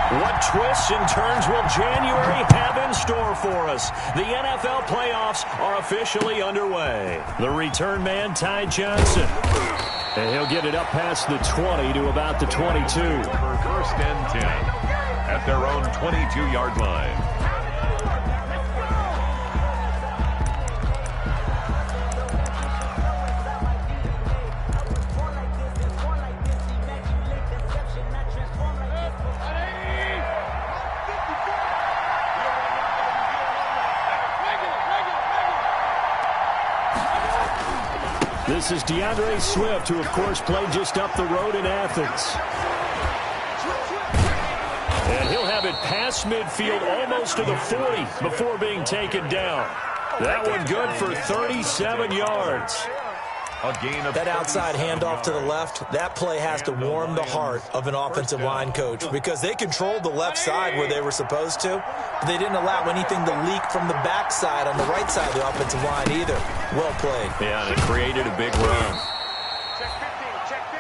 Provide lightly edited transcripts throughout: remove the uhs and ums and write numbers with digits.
What twists and turns will January have in store for us? The NFL playoffs are officially underway. The return man, Ty Johnson. And he'll get it up past the 20 to about the 22. First and 10 at their own 22-yard line. This is DeAndre Swift, who, of course, played just up the road in Athens. And he'll have it past midfield almost to the 40 before being taken down. That one good for 37 yards. That outside handoff to the left, that play has to warm the heart of an offensive line coach because they controlled the left side where they were supposed to, but they didn't allow anything to leak from the backside on the right side of the offensive line either. Well played. Yeah, and it created a big run.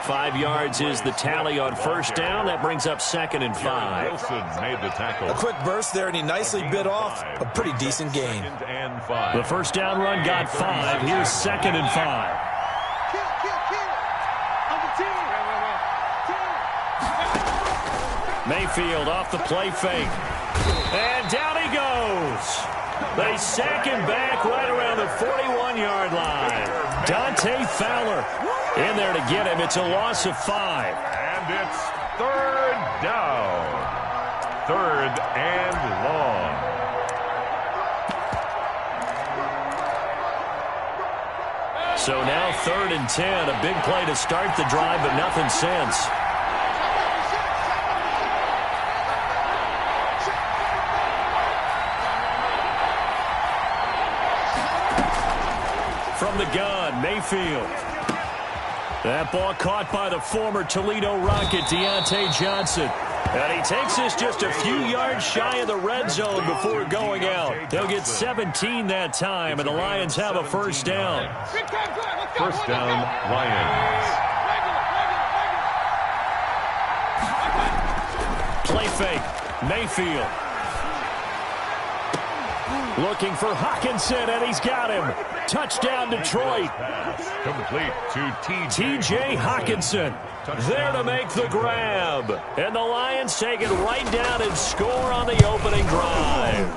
5 yards is the tally on first down. That brings up 2nd and 5. Wilson made the tackle. A quick burst there, and he nicely bit off a pretty decent gain. The first down run got 5. Here's 2nd and 5. Mayfield off the play fake. And down he goes. They sack him back right around the 41-yard line. Dante Fowler in there to get him. It's a loss of 5. And it's 3rd down. 3rd and long. So now 3rd and 10. A big play to start the drive, but nothing since. From the gun, Mayfield. That ball caught by the former Toledo Rocket, Deontay Johnson. And he takes this just a few yards shy of the red zone before going out. They'll get 17 that time, and the Lions have a first down. First down, Lions. Play fake, Mayfield. Looking for Hawkinson, and he's got him. Touchdown, Detroit. Complete to T.J. Hawkinson there to make the grab. And the Lions take it right down and score on the opening drive.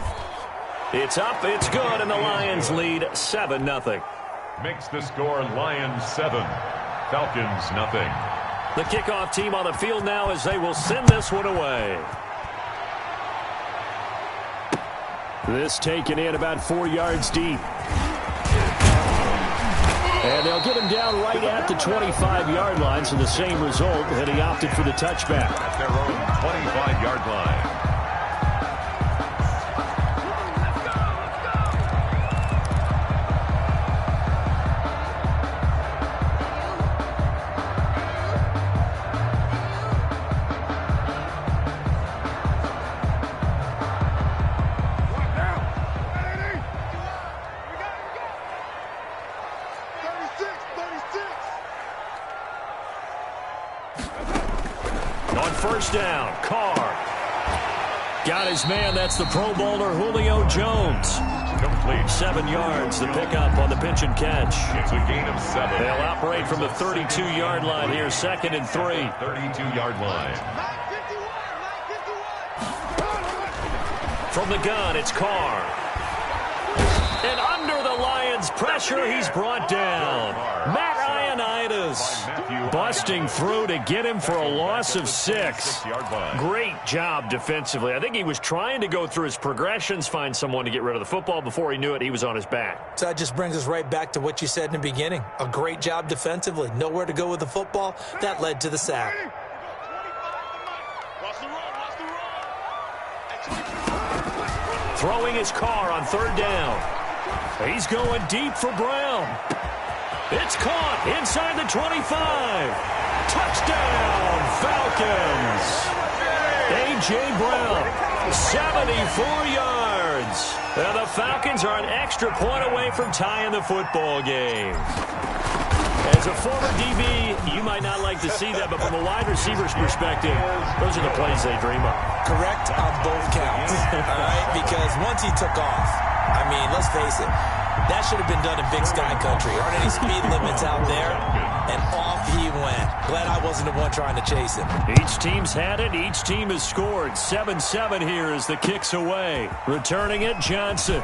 It's up, it's good, and the Lions lead 7-0. Makes the score Lions 7, Falcons nothing. The kickoff team on the field now as they will send this one away. This taken in about 4 yards deep. And they'll get him down right at the 25-yard line, so the same result, and he opted for the touchback. At their own 25-yard line. First down, Carr. Got his man, that's the Pro Bowler Julio Jones. Complete. 7 yards, the pickup on the pitch and catch. It's a gain of 7. They'll operate from the 32-yard line here, 2nd and 3. 32-yard line. From the gun, it's Carr. And under the Lions' pressure, he's brought down. Matt Ioannidis busting through to get him for a loss of 6. Great job defensively. I think he was trying to go through his progressions, find someone to get rid of the football. Before he knew it, he was on his back. So that just brings us right back to what you said in the beginning. A great job defensively. Nowhere to go with the football. That led to the sack. Throwing his Carr on 3rd down. He's going deep for Brown. It's caught inside the 25. Touchdown, Falcons. A.J. Brown, 74 yards. And the Falcons are an extra point away from tying the football game. As a former DB, you might not like to see that, but from a wide receiver's perspective, those are the plays they dream of. Correct on both counts, all right? Because once he took off, I mean, let's face it, that should have been done in Big Sky Country. Aren't any speed limits out there? And off he went. Glad I wasn't the one trying to chase him. Each team's had it. Each team has scored. 7-7 here as the kick's away. Returning it, Johnson.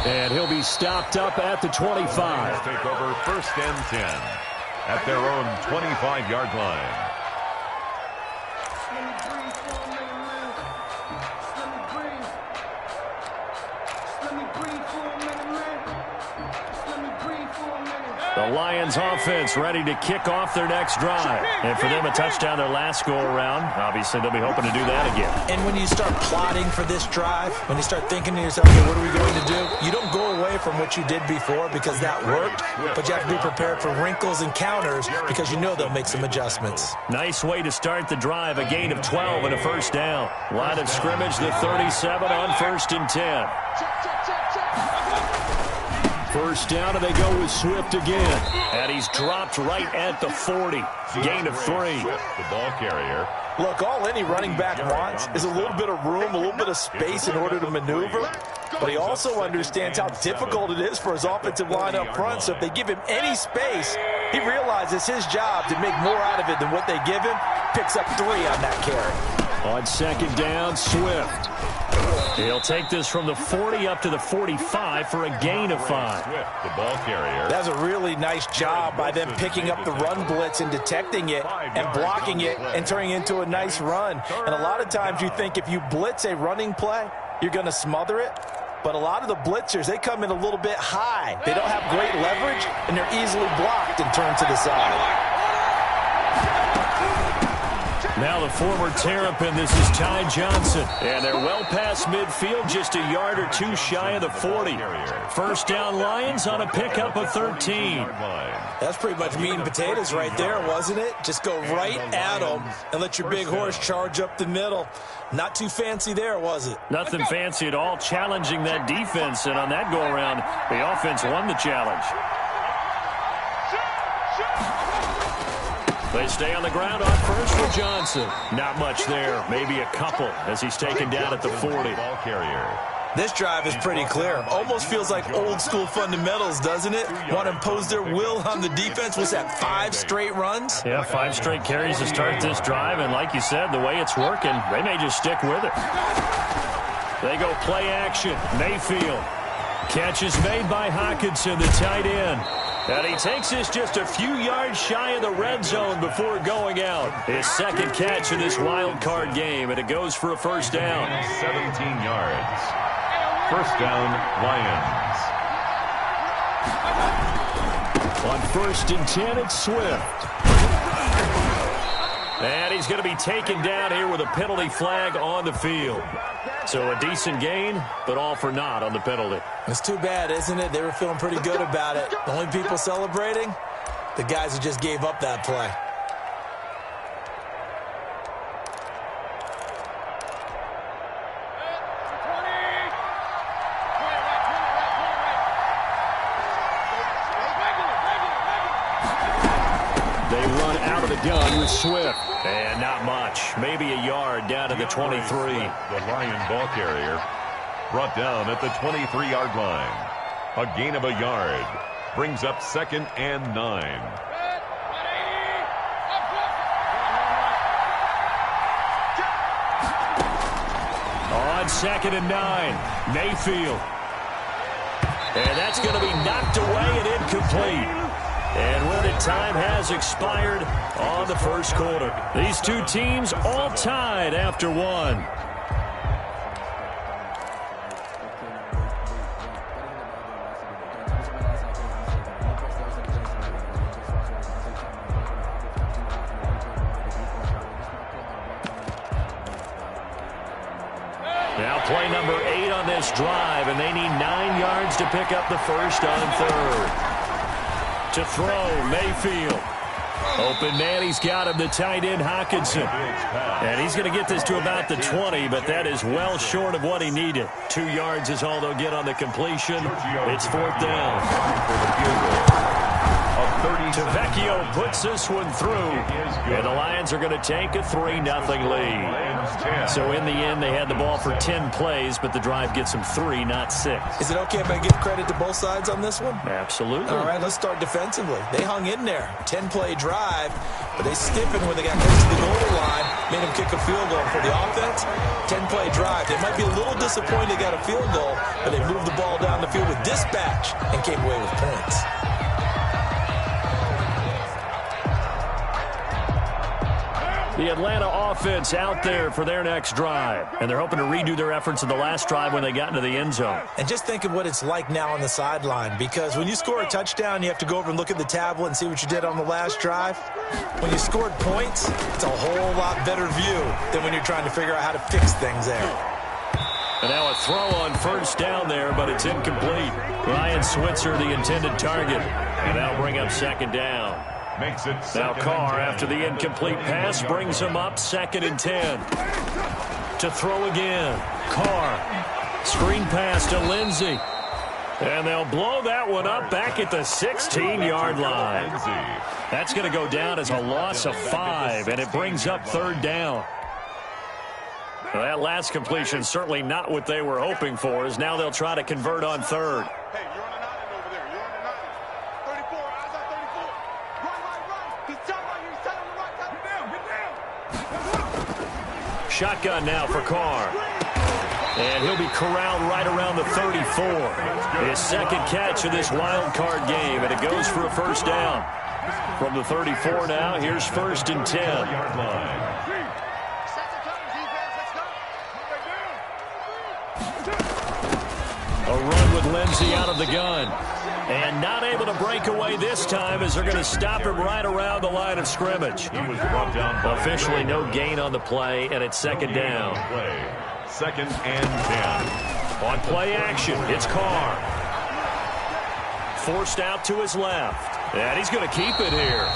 And he'll be stopped up at the 25. Take over 1st and 10 at their own 25-yard line. The Lions offense ready to kick off their next drive. And for them, a touchdown their last go-around. Obviously, they'll be hoping to do that again. And when you start plotting for this drive, when you start thinking to yourself, okay, what are we going to do? You don't go away from what you did before because that worked, but you have to be prepared for wrinkles and counters because you know they'll make some adjustments. Nice way to start the drive. A gain of 12 and a first down. Line of scrimmage, the 37 on 1st and 10. First down, and they go with Swift again. And he's dropped right at the 40. Gain of 3. The ball carrier. Look, all any running back wants is a little bit of room, a little bit of space in order to maneuver. But he also understands how difficult it is for his offensive line up front. So if they give him any space, he realizes his job to make more out of it than what they give him. Picks up 3 on that carry. On 2nd down, Swift. He'll take this from the 40 up to the 45 for a gain of 5. Swift, the ball carrier. That's a really nice job by them picking up the run blitz and detecting it and blocking it and turning it into a nice run. And a lot of times you think if you blitz a running play, you're going to smother it. But a lot of the blitzers, they come in a little bit high. They don't have great leverage, and they're easily blocked and turned to the side. Now the former Terrapin, this is Ty Johnson. And they're well past midfield, just a yard or 2 shy of the 40. First down Lions on a pickup of 13. That's pretty much meat and potatoes right there, wasn't it? Just go right at them and let your big horse charge up the middle. Not too fancy there, was it? Nothing fancy at all, challenging that defense. And on that go-around, the offense won the challenge. They stay on the ground on first for Johnson. Not much there, maybe a couple as he's taken down at the 40. Ball carrier. This drive is pretty clear. Almost feels like old school fundamentals, doesn't it? Want to impose their will on the defense. What's that, 5 straight runs? Yeah, 5 straight carries to start this drive. And like you said, the way it's working, they may just stick with it. They go play action. Mayfield. Catch is made by Hockenson, the tight end. And he takes this just a few yards shy of the red zone before going out. His second catch in this wild card game, and it goes for a first down. 17 yards. First down, Lions. On 1st and 10, it's Swift. And he's going to be taken down here with a penalty flag on the field. So a decent gain, but all for naught on the penalty. It's too bad, isn't it? They were feeling pretty good about it. The only people celebrating, the guys who just gave up that play. They run out of the gun with Swift. And not much. Maybe a yard down to the 23. The Lion ball carrier brought down at the 23-yard line. A gain of a yard. Brings up 2nd and 9. On 2nd and 9, Mayfield. And that's going to be knocked away and incomplete. And with it, time has expired on the first quarter. These two teams all tied after 1. Now play number 8 on this drive, and they need 9 yards to pick up the first on 3rd. To throw, Mayfield. Open man, he's got him, the tight end, Hockenson. And he's going to get this to about the 20, but that is well short of what he needed. 2 yards is all they'll get on the completion. It's 4th down. Tavecchio puts this one through, and the Lions are going to take a 3-0 lead. So in the end, they had the ball for 10 plays, but the drive gets them 3, not 6. Is it okay if I give credit to both sides on this one? Absolutely. All right, let's start defensively. They hung in there. 10-play drive, but they stiffened when they got close to the goal line, made them kick a field goal. For the offense, 10-play drive. They might be a little disappointed they got a field goal, but they moved the ball down the field with dispatch and came away with points. The Atlanta offense out there for their next drive, and they're hoping to redo their efforts in the last drive when they got into the end zone. And just think of what it's like now on the sideline, because when you score a touchdown, you have to go over and look at the tablet and see what you did on the last drive. When you scored points, it's a whole lot better view than when you're trying to figure out how to fix things there. And now a throw on first down there, but it's incomplete. Ryan Switzer, the intended target, and that'll bring up second down. Makes it now Carr, after the incomplete pass, brings him up 2nd and 10. To throw again. Carr. Screen pass to Lindsey. And they'll blow that one up back at the 16-yard line. That's going to go down as a loss of 5, and it brings up 3rd down. Well, that last completion certainly not what they were hoping for, as now they'll try to convert on 3rd. Shotgun now for Carr. And he'll be corralled right around the 34. His second catch of this wild card game, and it goes for a first down. From the 34 now, here's 1st and 10. A run with Lindsey out of the gun. And not able to break away this time, as they're going to stop him right around the line of scrimmage. He was brought down. Officially no gain on the play, and it's 2nd down. 2nd and 10. On play action, it's Carr. Forced out to his left. And he's going to keep it here.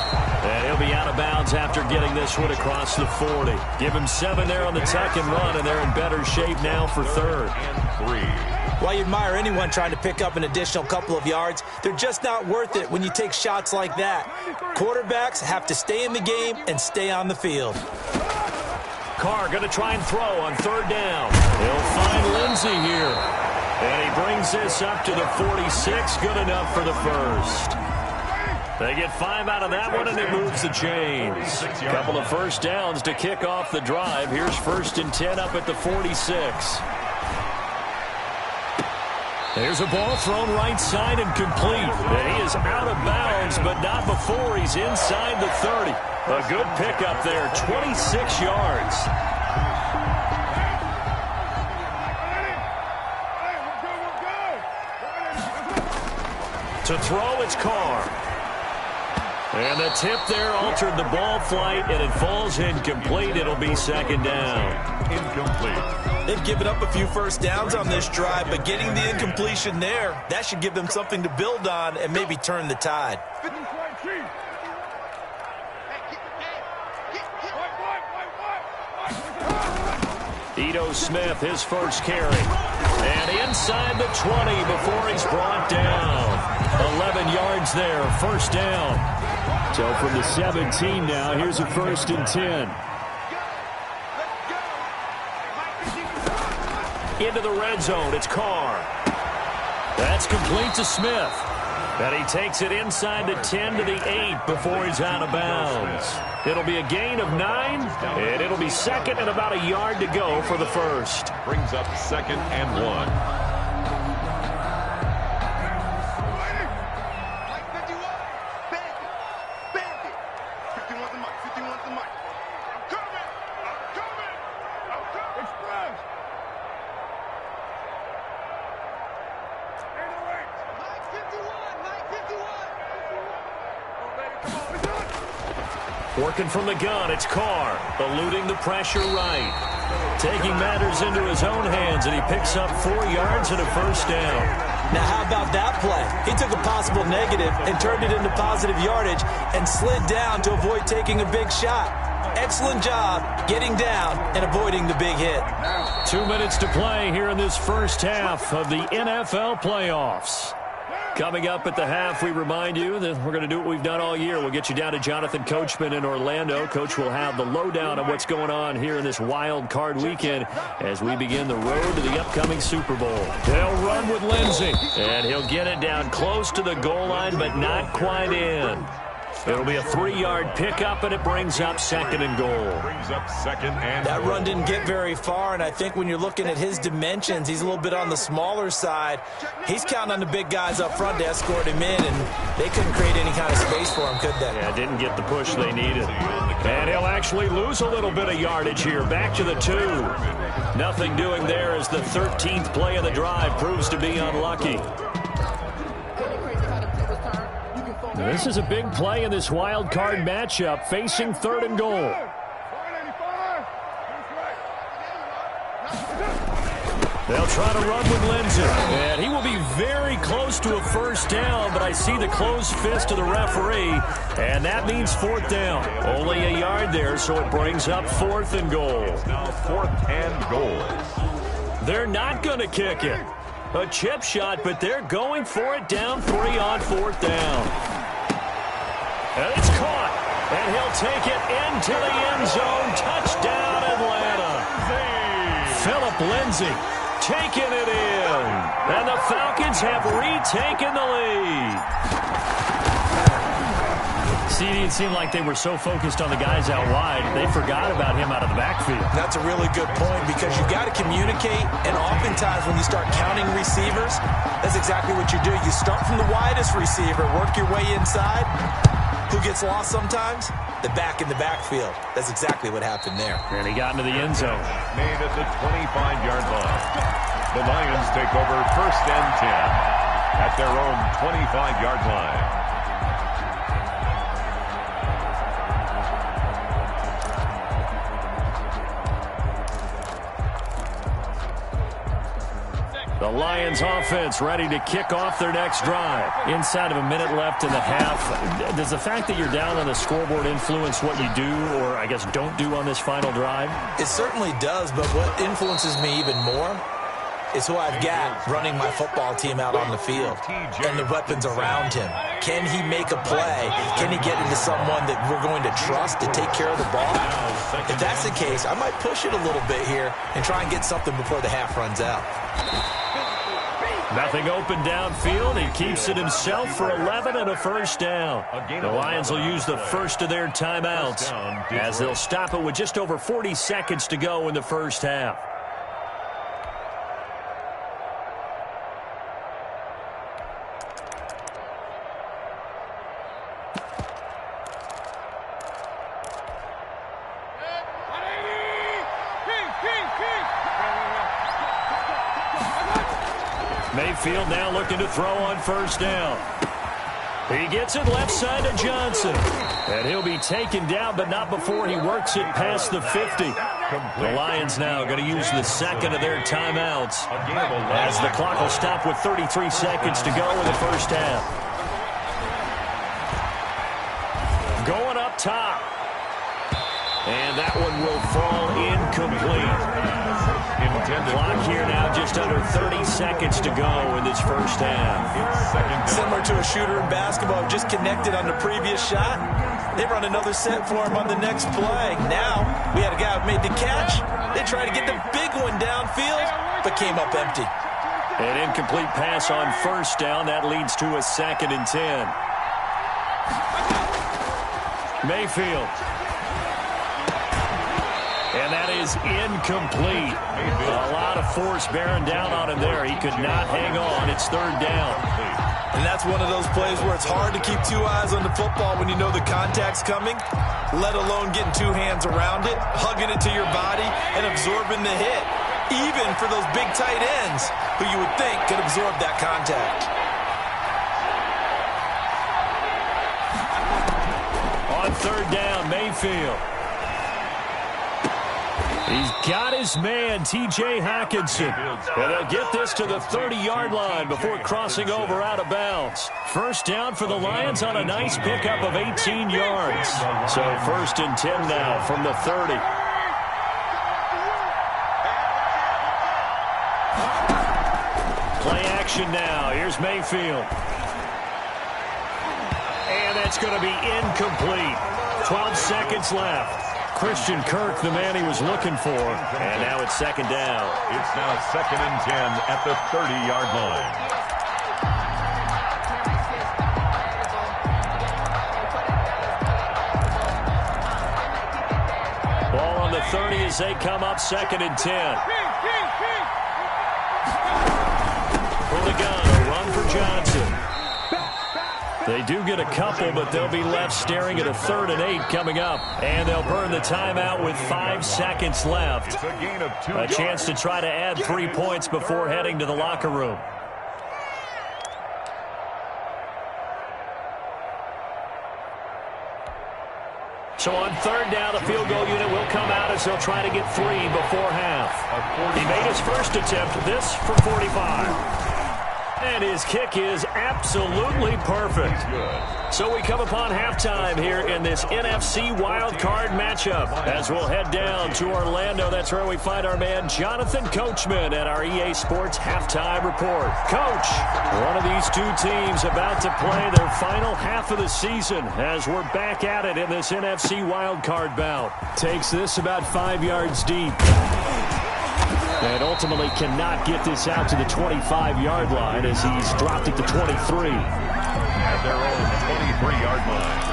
And he'll be out of bounds after getting this one across the 40. Give him 7 there on the tuck and run, and they're in better shape now for 3rd and 3. While you admire anyone trying to pick up an additional couple of yards, they're just not worth it when you take shots like that. Quarterbacks have to stay in the game and stay on the field. Carr going to try and throw on 3rd down. He'll find Lindsey here. And he brings this up to the 46. Good enough for the first. They get 5 out of that one, and it moves the chains. A couple of first downs to kick off the drive. Here's 1st and 10 up at the 46. There's a ball thrown right side and complete. And he is out of bounds, but not before he's inside the 30. A good pickup there, 26 yards. To throw, it's Carr. And the tip there altered the ball flight, and it falls incomplete. It'll be 2nd down. Incomplete. They've given up a few first downs on this drive, but getting the incompletion there, that should give them something to build on and maybe turn the tide. Ito Smith, his first carry. And inside the 20 before he's brought down. 11 yards there, 1st down. So from the 17 now, here's a 1st and 10. Into the red zone, it's Carr. That's complete to Smith. And he takes it inside the 10 to the 8 before he's out of bounds. It'll be a gain of 9, and it'll be 2nd and about a yard to go for the first. Brings up 2nd and 1. Working from the gun, it's Carr, eluding the pressure right. Taking matters into his own hands, and he picks up 4 yards and a first down. Now, how about that play? He took a possible negative and turned it into positive yardage and slid down to avoid taking a big shot. Excellent job getting down and avoiding the big hit. 2 minutes to play here in this first half of the NFL playoffs. Coming up at the half, we remind you that we're going to do what we've done all year. We'll get you down to Jonathan Coachman in Orlando. Coach will have the lowdown on what's going on here in this wild card weekend as we begin the road to the upcoming Super Bowl. They'll run with Lindsey, and he'll get it down close to the goal line, but not quite in. It'll be a 3-yard pickup, and it brings up 2nd and goal. That run didn't get very far, and I think when you're looking at his dimensions, he's a little bit on the smaller side. He's counting on the big guys up front to escort him in, and they couldn't create any kind of space for him, could they? Yeah, didn't get the push they needed. And he'll actually lose a little bit of yardage here. Back to the 2. Nothing doing there as the 13th play of the drive proves to be unlucky. This is a big play in this wild card matchup, facing 3rd and goal. They'll try to run with Lindsey, and he will be very close to a first down, but I see the closed fist of the referee, and that means 4th down. Only a yard there, so it brings up 4th and goal. Now 4th and goal. They're not going to kick it. A chip shot, but they're going for it down 3 on 4th down. And it's caught, and he'll take it into the end zone. Touchdown, Atlanta. Phillip Lindsay taking it in, and the Falcons have retaken the lead. See, it seemed like they were so focused on the guys out wide, they forgot about him out of the backfield. That's a really good point because you got to communicate, and oftentimes when you start counting receivers, that's exactly what you do. You start from the widest receiver, work your way inside. Who gets lost sometimes? The back in the backfield. That's exactly what happened there. And he got into the end zone. Made at the 25-yard line. The Lions take over 1st and 10 at their own 25-yard line. The Lions offense ready to kick off their next drive. Inside of a minute left in the half, does the fact that you're down on the scoreboard influence what you do or, I guess, don't do on this final drive? It certainly does, but what influences me even more is who I've got running my football team out on the field and the weapons around him. Can he make a play? Can he get into someone that we're going to trust to take care of the ball? If that's the case, I might push it a little bit here and try and get something before the half runs out. Nothing open downfield. He keeps it himself for 11 and a first down. The Lions will use the first of their timeouts as they'll stop it with just over 40 seconds to go in the first half. Mayfield now looking to throw on first down. He gets it left side to Johnson. And he'll be taken down, but not before he works it past the 50. The Lions now going to use the second of their timeouts as the clock will stop with 33 seconds to go in the first half. Going up top. And that one will fall incomplete. Clock here now just under 30 seconds to go in this first half. Similar to a shooter in basketball, just connected on the previous shot. They run another set for him on the next play. Now, we had a guy who made the catch. They tried to get the big one downfield, but came up empty. An incomplete pass on first down. That leads to a 2nd and 10. Mayfield. And that is incomplete. A lot of force bearing down on him there. He could not hang on. It's 3rd down. And that's one of those plays where it's hard to keep 2 eyes on the football when you know the contact's coming, let alone getting 2 hands around it, hugging it to your body, and absorbing the hit, even for those big tight ends who you would think could absorb that contact. On 3rd down, Mayfield. He's got his man, T.J. Hockenson. And they'll get this to the 30-yard line before crossing over out of bounds. First down for the Lions on a nice pickup of 18 yards. So 1st and 10 now from the 30. Play action now. Here's Mayfield. And that's going to be incomplete. 12 seconds left. Christian Kirk, the man he was looking for. And now it's second down. It's now 2nd and 10 at the 30-yard line. Ball on the 30 as they come up 2nd and 10. From the gun, a run for Johnson. They do get a couple, but they'll be left staring at a 3rd and 8 coming up. And they'll burn the timeout with 5 seconds left. It's a gain of 2 yards. A chance to try to add 3 points before heading to the locker room. So on 3rd down, the field goal unit will come out as they'll try to get 3 before half. He made his first attempt, this for 45. And his kick is absolutely perfect. So we come upon halftime here in this NFC wildcard matchup. As we'll head down to Orlando, that's where we find our man Jonathan Coachman at our EA Sports Halftime Report. Coach, one of these two teams about to play their final half of the season as we're back at it in this NFC wildcard bout. Takes this about 5 yards deep. And ultimately cannot get this out to the 25-yard line as he's dropped it to 23. At their own 23-yard line.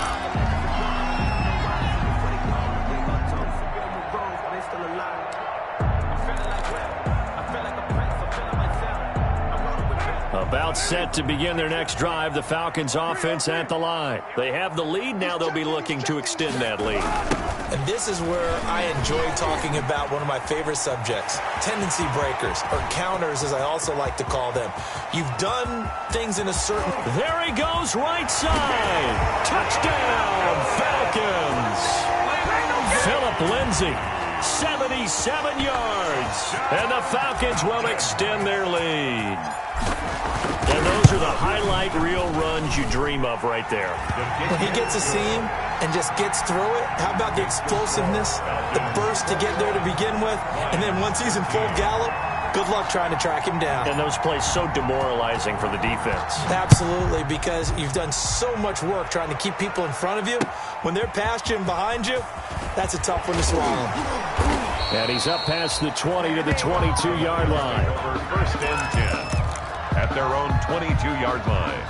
About set to begin their next drive, the Falcons offense at the line. They have the lead, now they'll be looking to extend that lead. And this is where I enjoy talking about one of my favorite subjects, tendency breakers, or counters as I also like to call them. You've done things in a certain... There he goes, right side. Touchdown, Falcons. Philip Lindsay, 77 yards. And the Falcons will extend their lead. And those are the highlight reel runs you dream of right there. When he gets a seam and just gets through it, how about the explosiveness, the burst to get there to begin with, and then once he's in full gallop, good luck trying to track him down. And those plays so demoralizing for the defense. Absolutely, because you've done so much work trying to keep people in front of you. When they're past you and behind you, that's a tough one to swallow. And he's up past the 20 to the 22-yard line. For 1st and 10 at their own 22-yard line.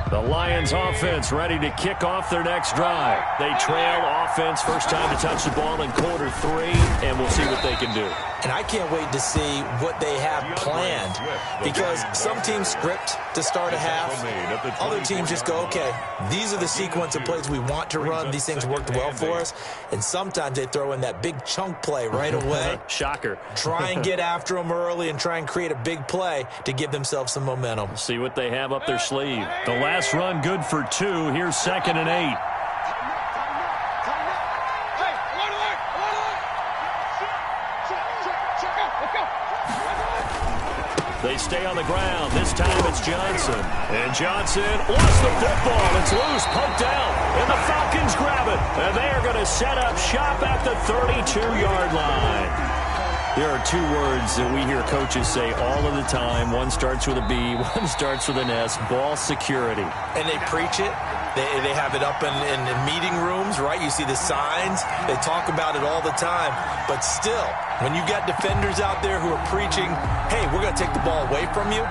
The Lions offense ready to kick off their next drive. They trail offense, first time to touch the ball in quarter 3, and we'll see what they can do. And I can't wait to see what they have planned, because some teams script to start a half. Other teams just go, okay, these are the sequence of plays we want to run. These things worked well for us. And sometimes they throw in that big chunk play right away. Shocker. Try and get after them early and try and create a big play to give themselves some momentum. See what they have up their sleeve. The last run good for 2. Here's 2nd and 8. They stay on the ground. This time it's Johnson. And Johnson lost the football. It's loose, poked out. And the Falcons grab it. And they are going to set up shop at the 32-yard line. There are 2 words that we hear coaches say all of the time. One starts with a B, one starts with an S, ball security. And they preach it. They have it up in meeting rooms, right? You see the signs. They talk about it all the time. But still, when you got defenders out there who are preaching, hey, we're going to take the ball away from you,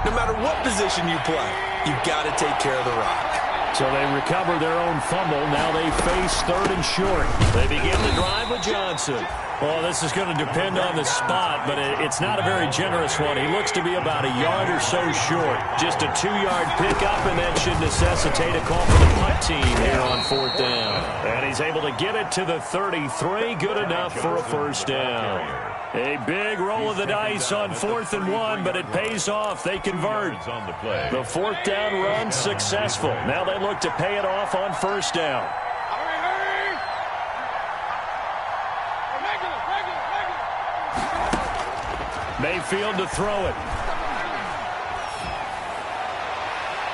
no matter what position you play, you've got to take care of the rock. So they recover their own fumble. Now they face 3rd and short. They begin the drive with Johnson. Well, this is going to depend on the spot, but it's not a very generous one. He looks to be about a yard or so short. Just a 2-yard pickup, and that should necessitate a call for the punt team here on 4th down. And he's able to get it to the 33. Good enough for a first down. A big roll of the dice on 4th and 1, but it pays off. They convert. The 4th down run successful. Now they look to pay it off on 1st down. Mayfield to throw it.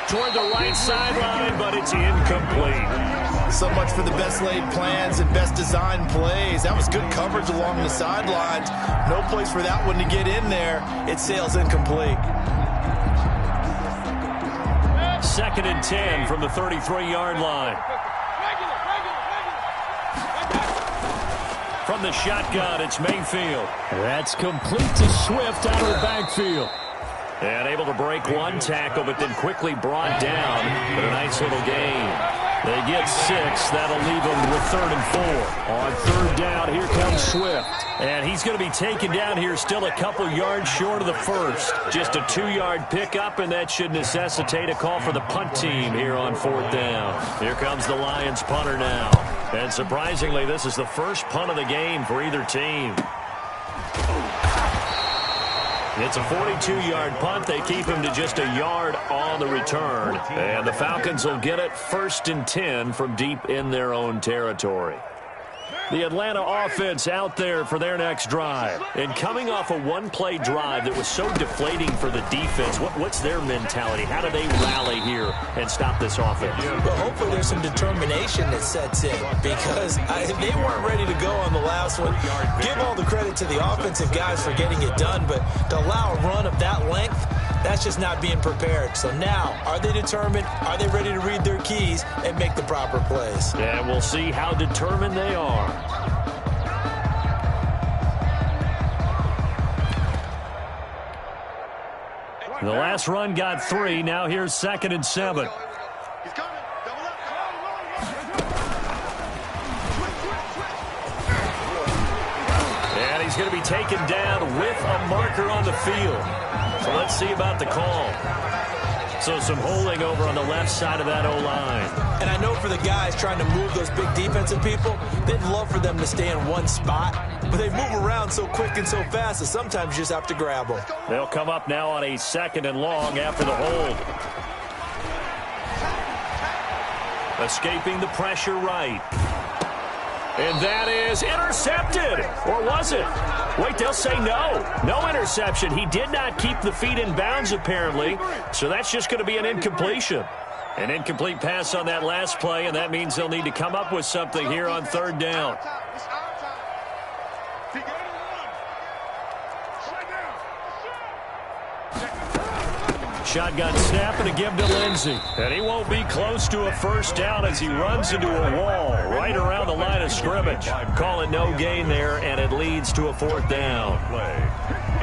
Toward the right sideline, but it's incomplete. So much for the best laid plans and best designed plays. That was good coverage along the sidelines. No place for that one to get in there. It sails incomplete. 2nd and 10 from the 33-yard line. From the shotgun, it's Mayfield. That's complete to Swift out of the backfield. And able to break one tackle, but then quickly brought down. But a nice little gain. They get 6. That'll leave them with 3rd and 4. On 3rd down, here comes Swift. And he's going to be taken down here still a couple yards short of the first. Just a 2-yard pickup, and that should necessitate a call for the punt team here on 4th down. Here comes the Lions punter now. And surprisingly, this is the first punt of the game for either team. It's a 42-yard punt. They keep him to just a yard on the return. And the Falcons will get it 1st and 10 from deep in their own territory. The Atlanta offense out there for their next drive. And coming off a one-play drive that was so deflating for the defense, what's their mentality? How do they rally here and stop this offense? Well, hopefully there's some determination that sets in because they weren't ready to go on the last one. Give all the credit to the offensive guys for getting it done, but to allow a run of that length, that's just not being prepared. So now, are they determined? Are they ready to read their keys and make the proper plays? And we'll see how determined they are. The last run got 3. Now here's 2nd and 7. And he's going to be taken down with a marker on the field. So let's see about the call. So some holding over on the left side of that O-line. And I know for the guys trying to move those big defensive people, they'd love for them to stay in one spot. But they move around so quick and so fast that sometimes you just have to grab them. They'll come up now on a 2nd and long after the hold. Escaping the pressure right. And that is intercepted. Or was it? Wait, they'll say no. No interception. He did not keep the feet in bounds, apparently. So that's just going to be an incompletion. An incomplete pass on that last play, and that means they'll need to come up with something here on 3rd down. Shotgun snap and a give to Lindsey. And he won't be close to a 1st down as he runs into a wall right around the line of scrimmage. Call it no gain there, and it leads to a 4th down.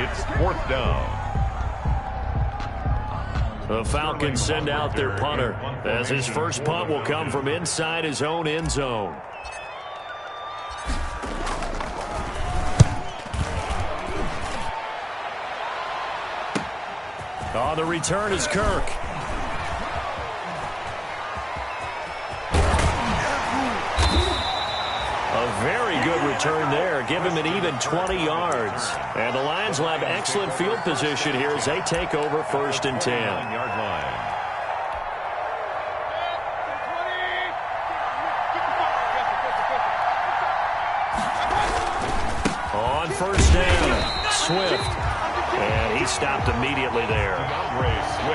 It's 4th down. The Falcons send out their punter as his first punt will come from inside his own end zone. On the return is Kirk. A very good return there. Give him an even 20 yards. And the Lions will have excellent field position here as they take over 1st and 10. 9-yard line. On 1st down, Swift. And he stopped immediately there.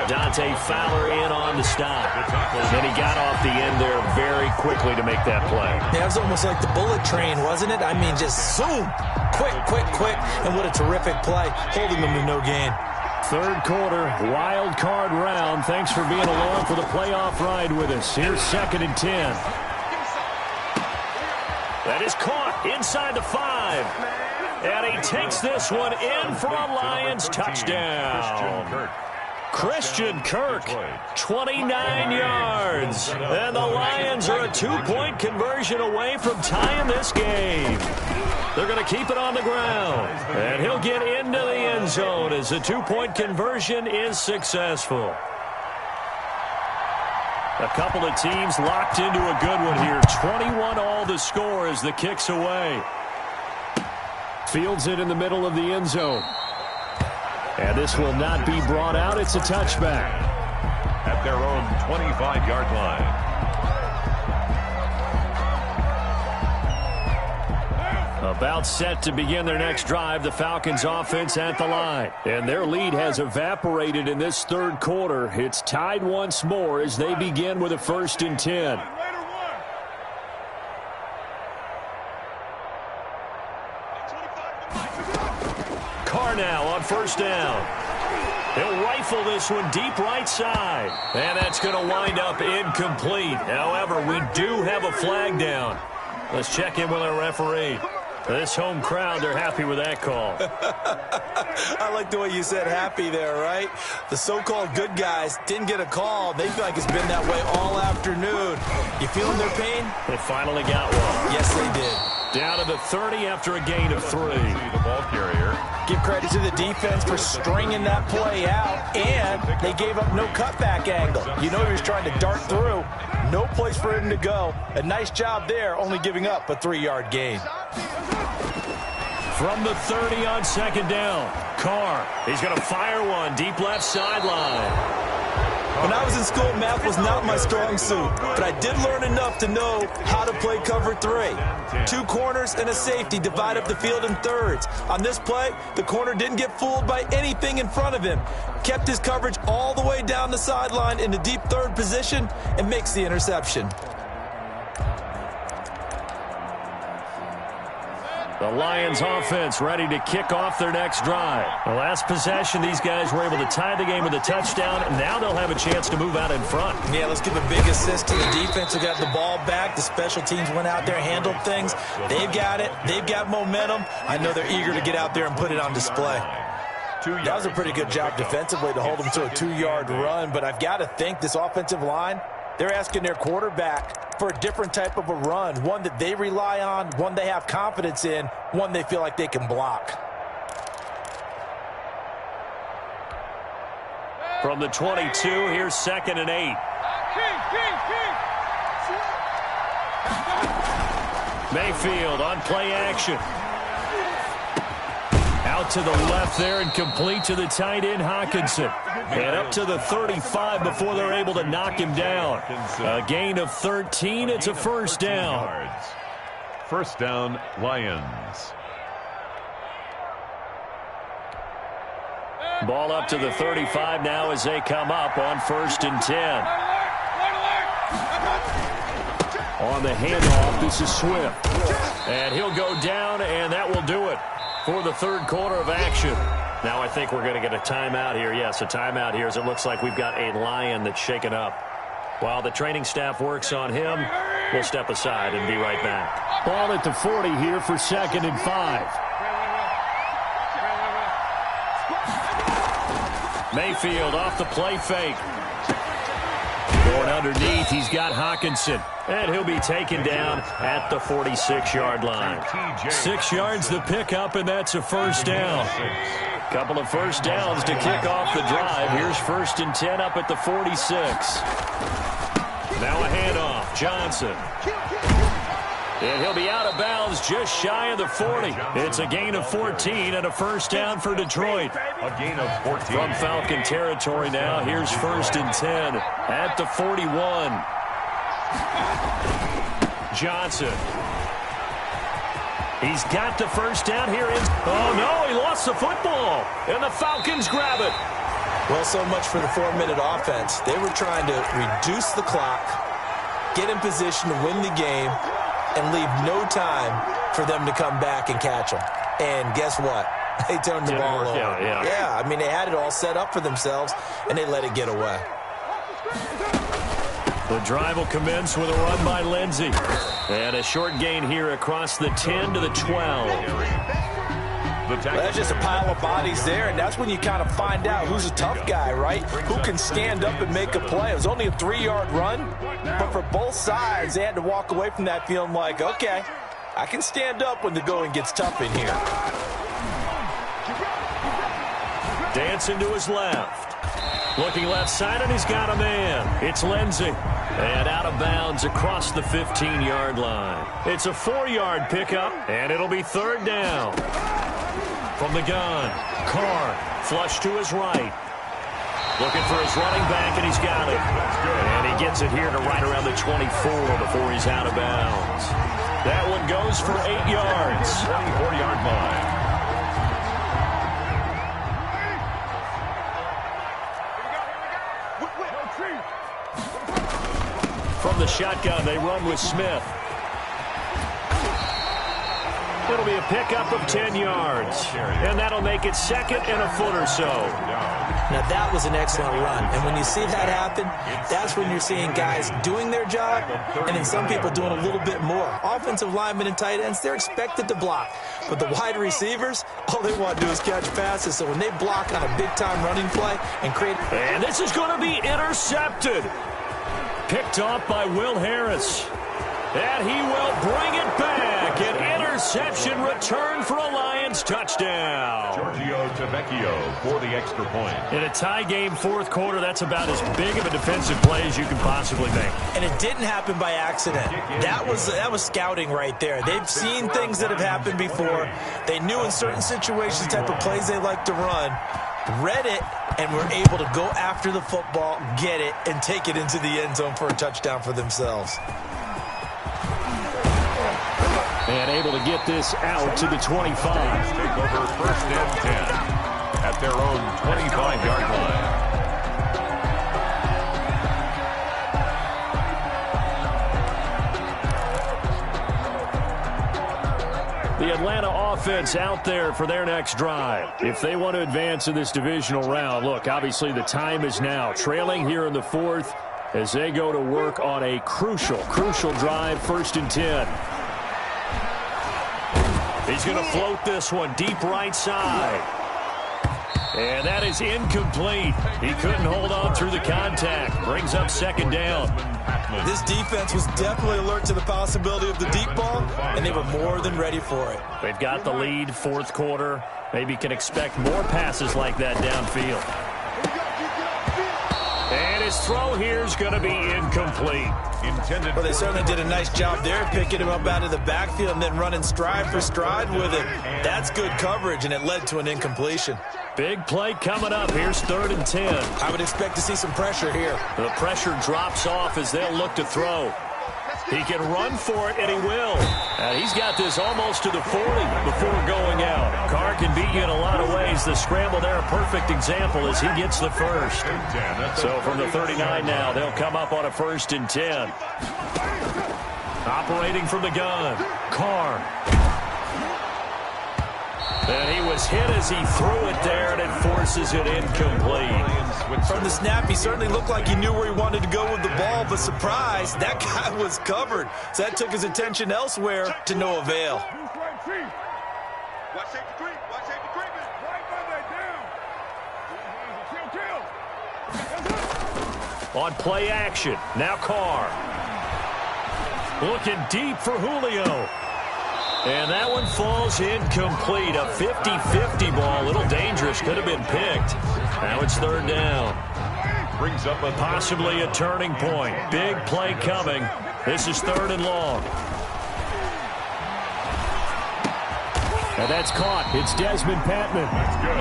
Dante Fowler in on the stop. And he got off the end there very quickly to make that play. Yeah, it was almost like the bullet train, wasn't it? I mean, just zoom. Quick, quick, quick. And what a terrific play, holding them to no gain. 3rd quarter, wild card round. Thanks for being along for the playoff ride with us. Here's 2nd and 10. That is caught inside the 5. And he takes this one in for a Lions touchdown. Christian Kirk, 29 yards. And the Lions are a 2-point conversion away from tying this game. They're going to keep it on the ground. And he'll get into the end zone as the 2-point conversion is successful. A couple of teams locked into a good one here. 21 all the score as the kick's away. Fields it in the middle of the end zone. And this will not be brought out. It's a touchback. At their own 25-yard line. About set to begin their next drive, the Falcons offense at the line. And their lead has evaporated in this 3rd quarter. It's tied once more as they begin with a 1st and 10. first down. He'll rifle this one deep right side. And that's going to wind up incomplete. However, we do have a flag down. Let's check in with our referee. This home crowd, they're happy with that call. I like the way you said happy there, right? The so-called good guys didn't get a call. They feel like it's been that way all afternoon. You feeling their pain? They finally got one. Yes, they did. Down to the 30 after a gain of 3. The ball carrier. Give credit to the defense for stringing that play out, and they gave up no cutback angle. You know he was trying to dart through. No place for him to go. A nice job there, only giving up a 3-yard gain. From the 30 on second down, Carr. He's going to fire one deep left sideline. When I was in school, math was not my strong suit, but I did learn enough to know how to play cover 3. 2 corners and a safety divide up the field in thirds. On this play, the corner didn't get fooled by anything in front of him. Kept his coverage all the way down the sideline in the deep third position and makes the interception. The Lions offense ready to kick off their next drive. The last possession, these guys were able to tie the game with a touchdown, and now they'll have a chance to move out in front. Yeah, let's give a big assist to the defense who got the ball back. The special teams went out there, handled things. They've got it. They've got momentum. I know they're eager to get out there and put it on display. That was a pretty good job defensively to hold them to a 2-yard run, but I've got to think this offensive line, they're asking their quarterback for a different type of a run, one that they rely on, one they have confidence in, one they feel like they can block. From the 22, here's 2nd and 8. Mayfield on play action. Out to the left there and complete to the tight end, Hawkinson. And up to the 35 before they're able to knock him down. A gain of 13. It's a first down. First down, Lions. Ball up to the 35 now as they come up on 1st and 10. On the handoff, this is Swift. And he'll go down, and that will do it for the third quarter of action. Now I think we're going to get a timeout here. Yes, a timeout here as it looks like we've got a Lion that's shaken up. While the training staff works on him, we'll step aside and be right back. Ball at the 40 here for 2nd and 5. Mayfield off the play fake. Going underneath, he's got Hawkinson. And he'll be taken down at the 46-yard line. 6 yards the pickup, and that's a first down. Couple of first downs to kick off the drive. Here's 1st and 10 up at the 46. Now a handoff. Johnson. And he'll be out of bounds just shy of the 40. It's a gain of 14 and a first down for Detroit. A gain of 14. From Falcon territory now, here's 1st and 10 at the 41. Johnson. He's got the first down here. Oh, no, he lost the football. And the Falcons grab it. Well, so much for the 4-minute offense. They were trying to reduce the clock, get in position to win the game, and leave no time for them to come back and catch them. And guess what? They turned the ball over. Yeah, I mean, they had it all set up for themselves, and they let it get away. The drive will commence with a run by Lindsey. And a short gain here across the 10 to the 12. Well, that's just a pile of bodies there, and that's when you kind of find out who's a tough guy, right? Who can stand up and make a play. It was only a 3-yard run, but for both sides, they had to walk away from that feeling like, okay, I can stand up when the going gets tough in here. Dancing to his left. Looking left side, and he's got a man. It's Lindsey. And out of bounds across the 15-yard line. It's a 4-yard pickup, and it'll be 3rd down. From the gun, Carr, flush to his right. Looking for his running back, and he's got it. And he gets it here to right around the 24 before he's out of bounds. That one goes for 8 yards. 24-yard line. From the shotgun, they run with Smith. It'll be a pickup of 10 yards. And that'll make it 2nd and a foot or so. Now, that was an excellent run. And when you see that happen, that's when you're seeing guys doing their job and then some people doing a little bit more. Offensive linemen and tight ends, they're expected to block. But the wide receivers, all they want to do is catch passes. So when they block on a big-time running play and create... And this is going to be intercepted. Picked off by Will Harris. And he will bring it back. An interception return for a Lions touchdown. Giorgio Tavecchio for the extra point. In a tie game, 4th quarter, that's about as big of a defensive play as you can possibly make. And it didn't happen by accident. That was scouting right there. They've seen things that have happened before. They knew in certain situations the type of plays they like to run, read it, and were able to go after the football, get it, and take it into the end zone for a touchdown for themselves. And able to get this out to the 25. Take over 1st and 10 at their own 25-yard line. The Atlanta offense out there for their next drive. If they want to advance in this divisional round, look, obviously the time is now. Trailing here in the 4th as they go to work on a crucial drive, 1st and 10. He's going to float this one deep right side. And that is incomplete. He couldn't hold on through the contact. Brings up 2nd down. This defense was definitely alert to the possibility of the deep ball, and they were more than ready for it. They've got the lead, 4th quarter. Maybe can expect more passes like that downfield. And his throw here is going to be incomplete. Well, they certainly did a nice job there, picking him up out of the backfield and then running stride for stride with it. That's good coverage, and it led to an incompletion. Big play coming up. Here's 3rd and 10. I would expect to see some pressure here. The pressure drops off as they'll look to throw. He can run for it, and he will. And he's got this almost to the 40 before going out. Carr can beat you in a lot of ways. The scramble there, a perfect example as he gets the first. So from the 39 now, they'll come up on a 1st and 10. Operating from the gun, Carr. And he was hit as he threw it there, and it forces it incomplete. From the snap, he certainly looked like he knew where he wanted to go with the ball, but surprise, that guy was covered. So that took his attention elsewhere to no avail. On play action, now Carr. Looking deep for Julio. And that one falls incomplete. A 50-50 ball. A little dangerous. Could have been picked. Now it's 3rd down. Brings up possibly a turning point. Big play coming. This is 3rd and long. And that's caught. It's Desmond Patman.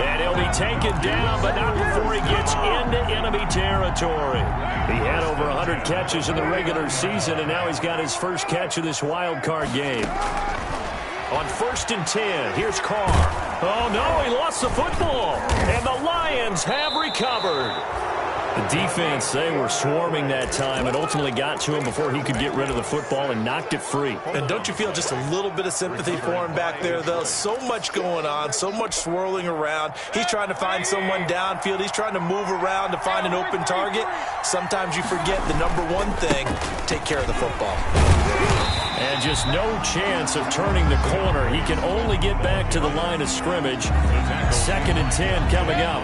And he'll be taken down, but not before he gets into enemy territory. He had over 100 catches in the regular season, and now he's got his first catch of this wild card game. On 1st and 10, here's Carr. Oh, no, he lost the football. And the Lions have recovered. The defense, they were swarming that time and ultimately got to him before he could get rid of the football and knocked it free. And don't you feel just a little bit of sympathy for him back there, though? So much going on, so much swirling around. He's trying to find someone downfield. He's trying to move around to find an open target. Sometimes you forget the number one thing, take care of the football. And just no chance of turning the corner. He can only get back to the line of scrimmage. 2nd and 10 coming up.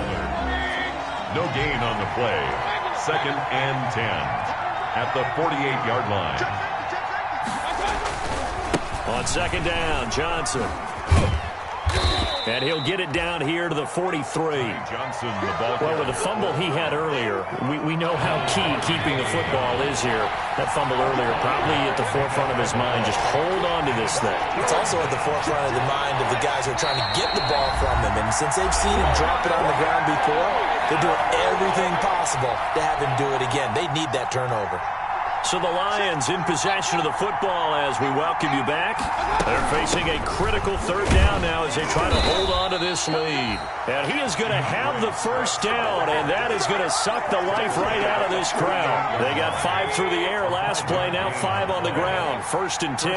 No gain on the play. 2nd and 10 at the 48-yard line. On 2nd down, Johnson. And he'll get it down here to the 43. Johnson, the ball. Well, with the fumble he had earlier, we know how key keeping the football is here. That fumble earlier probably at the forefront of his mind. Just hold on to this thing. It's also at the forefront of the mind of the guys who are trying to get the ball from him. And since they've seen him drop it on the ground before, they're doing everything possible to have him do it again. They need that turnover. So the Lions in possession of the football as we welcome you back. They're facing a critical third down now as they try to hold on to this lead. And he is going to have the first down, and that is going to suck the life right out of this crowd. They got 5 through the air last play, now 5 on the ground. 1st and 10.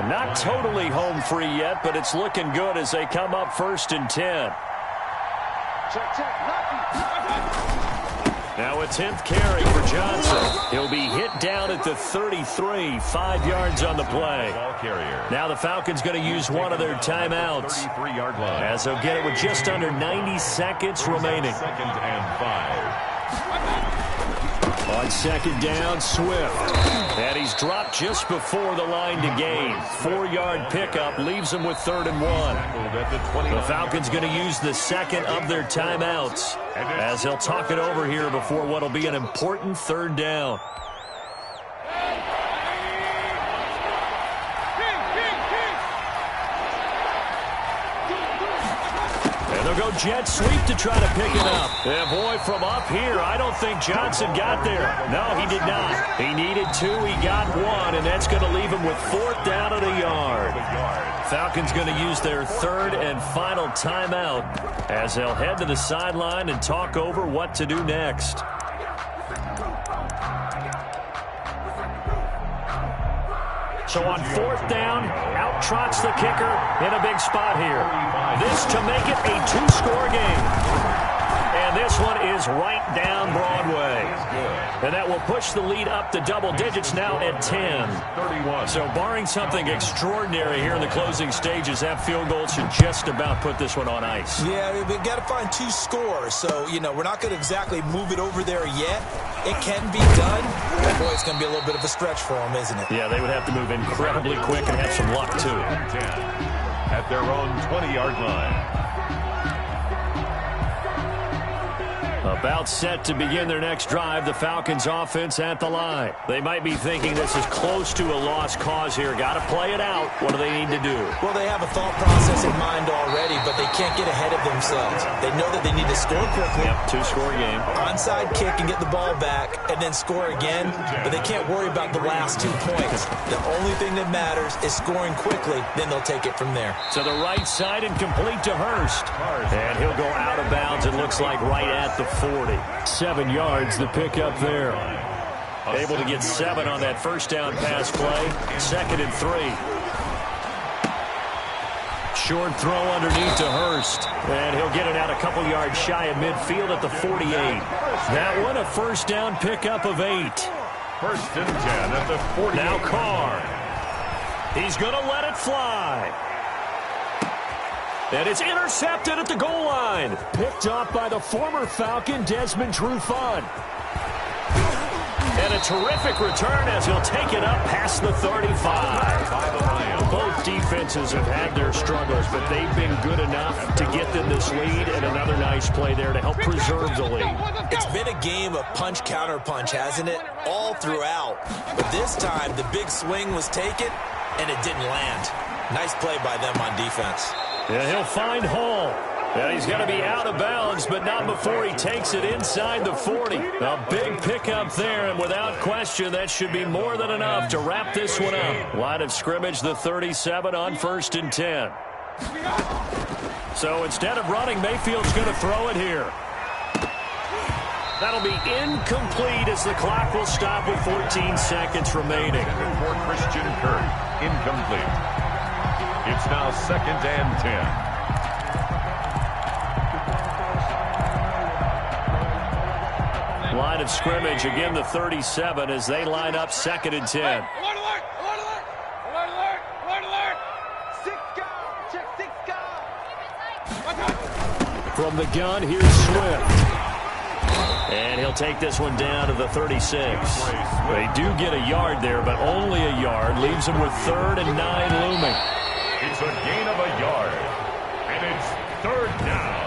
Not totally home free yet, but it's looking good as they come up 1st and 10. Now a 10th carry for Johnson. He'll be hit down at the 33, 5 yards on the play. Now the Falcons going to use one of their timeouts as they'll get it with just under 90 seconds remaining. 2nd and 5. On 2nd down, Swift. And he's dropped just before the line to gain. 4-yard pickup leaves him with 3rd and 1. The Falcons going to use the 2nd of their timeouts as they'll talk it over here before what will be an important 3rd down. They'll go jet sweep to try to pick it up. And boy, from up here, I don't think Johnson got there. No, he did not. He needed 2. He got 1, and that's going to leave him with 4th down at a yard. Falcons going to use their 3rd and final timeout as they'll head to the sideline and talk over what to do next. So on 4th down, out trots the kicker in a big spot here. This to make it a 2-score game. And this one is right down Broadway. And that will push the lead up to double digits now at 10. So barring something extraordinary here in the closing stages, that field goal should just about put this one on ice. Yeah, we've got to find 2 scores. So, you know, we're not going to exactly move it over there yet. It can be done. But boy, it's going to be a little bit of a stretch for them, isn't it? Yeah, they would have to move incredibly quick and have some luck, too. At their own 20-yard line. About set to begin their next drive, the Falcons offense at the line. They might be thinking this is close to a lost cause here. Got to play it out. What do they need to do? Well, they have a thought process in mind already, but they can't get ahead of themselves. They know that they need to score quickly. Yep, 2-score game. Onside kick and get the ball back and then score again, but they can't worry about the last 2 points. The only thing that matters is scoring quickly, then they'll take it from there. To the right side and complete to Hurst. And he'll go out of bounds, it looks like right at the 40. 7 yards, the pick up there. Able to get 7 on that first down pass play. 2nd and 3. Short throw underneath to Hurst. And he'll get it out a couple yards shy of midfield at the 48. That one a first down pickup of 8. 1st and 10 at the 48. Now Carr. He's going to let it fly. And it's intercepted at the goal line. Picked up by the former Falcon, Desmond Trufant. And a terrific return as he'll take it up past the 35. Both defenses have had their struggles, but they've been good enough to get them this lead, and another nice play there to help preserve the lead. It's been a game of punch-counter-punch, hasn't it? All throughout. But this time, the big swing was taken, and it didn't land. Nice play by them on defense. Yeah, he'll find Hall. And he's going to be out of bounds, but not before he takes it inside the 40. A big pickup there, and without question, that should be more than enough to wrap this one up. Line of scrimmage, the 37 on 1st and 10. So instead of running, Mayfield's going to throw it here. That'll be incomplete as the clock will stop with 14 seconds remaining. For Christian Kirk, incomplete. It's now 2nd and 10. Line of scrimmage, again the 37 as they line up 2nd and 10. Alert, alert, alert, alert, alert, alert, alert. 6 guard, check 6 guard. From the gun, here's Swift. And he'll take this one down to the 36. They do get a yard there, but only a yard. Leaves them with 3rd and 9 looming. It's a gain of a yard, and it's 3rd down.